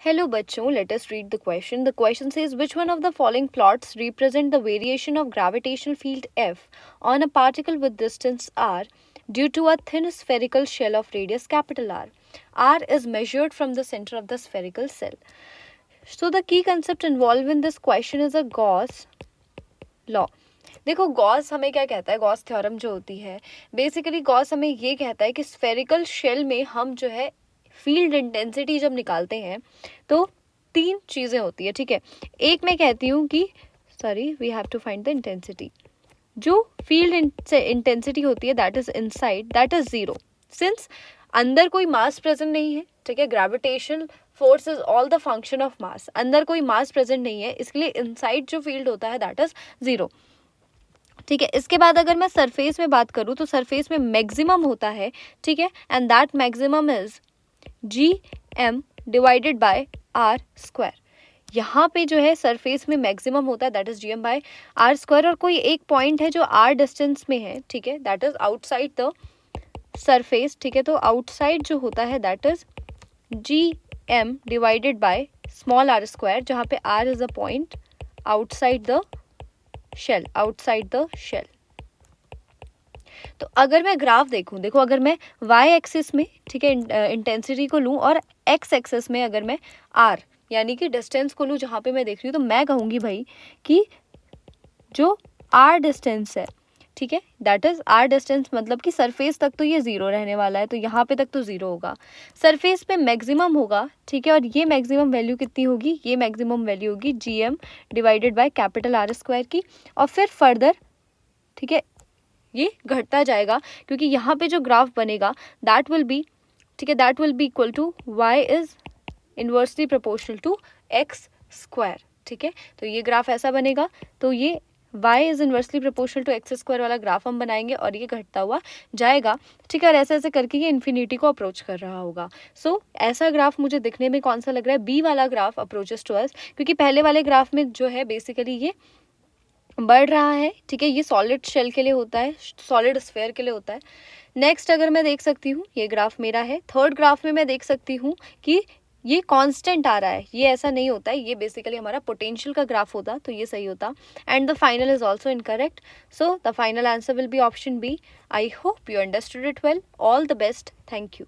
Hello बच्चों, let us read the question. The question says which one of the following plots represent the variation of gravitational field F on a particle with distance r due to a thin spherical shell of radius capital R. R is measured from the center of the spherical cell. So the key concept involved in this question is a Gauss law. देखो Gauss हमें क्या कहता है, Gauss theorem जो होती है basically Gauss हमें ये कहता है कि स्फेरिकल शेल में हम जो है फील्ड इंटेंसिटी जब निकालते हैं तो तीन चीज़ें होती है, ठीक है. एक मैं कहती हूँ कि we have to find the intensity. जो फील्ड इंटेंसिटी होती है that is inside, that is zero, since अंदर कोई मास प्रेजेंट नहीं है, ठीक है. Gravitational force is all the function of mass. अंदर कोई मास प्रेजेंट नहीं है, इसलिए इनसाइड जो फील्ड होता है दैट इज जीरो, ठीक है. इसके बाद अगर मैं सरफेस में बात करूँ तो सरफेस में मैक्सिमम होता है, ठीक है, and that maximum is GM divided by R square. यहाँ पे जो है सरफेस में मैक्सिमम होता है that is GM by R square, और कोई एक पॉइंट है जो r डिस्टेंस में है, ठीक है, that is outside the surface, ठीक है. तो आउटसाइड जो होता है that is GM divided by small r square, जहाँ पे r is a point outside the shell. तो अगर मैं ग्राफ देखूं, देखो अगर मैं y एक्सिस में, ठीक है, इंटेंसिटी को लूं और x एक्सिस में अगर मैं r यानी कि डिस्टेंस को लूं जहाँ पे मैं देख रही हूँ, तो मैं कहूँगी भाई कि जो r डिस्टेंस है, ठीक है, दैट इज r डिस्टेंस, मतलब कि सरफेस तक तो ये जीरो रहने वाला है, तो यहाँ पे तक तो जीरो होगा. सरफेस पे मैक्सिमम होगा, ठीक है, और ये मैक्सिमम वैल्यू कितनी होगी, ये मैक्सिमम वैल्यू होगी GM divided by capital R square की. और फिर फर्दर, ठीक है, ये घटता जाएगा क्योंकि यहाँ पे जो ग्राफ बनेगा दैट विल बी, ठीक है, that will be equal to y is inversely proportional to x square, ठीक है. तो ये ग्राफ ऐसा बनेगा, तो ये y is inversely proportional to x square वाला ग्राफ हम बनाएंगे और ये घटता हुआ जाएगा, ठीक है, और ऐसे ऐसे करके ये इन्फिनिटी को अप्रोच कर रहा होगा. सो ऐसा ग्राफ मुझे दिखने में कौन सा लग रहा है, बी वाला ग्राफ अप्रोचेस टू अस, क्योंकि पहले वाले ग्राफ में जो है बेसिकली ये बढ़ रहा है, ठीक है, ये सॉलिड शेल के लिए होता है, सॉलिड स्फेयर के लिए होता है. नेक्स्ट अगर मैं देख सकती हूँ, ये ग्राफ मेरा है. थर्ड ग्राफ में मैं देख सकती हूँ कि ये कांस्टेंट आ रहा है, ये ऐसा नहीं होता है, ये बेसिकली हमारा पोटेंशियल का ग्राफ होता, तो ये सही होता. And the final is also incorrect, so the final answer will be option B. I hope you understood it well. All the best. Thank you.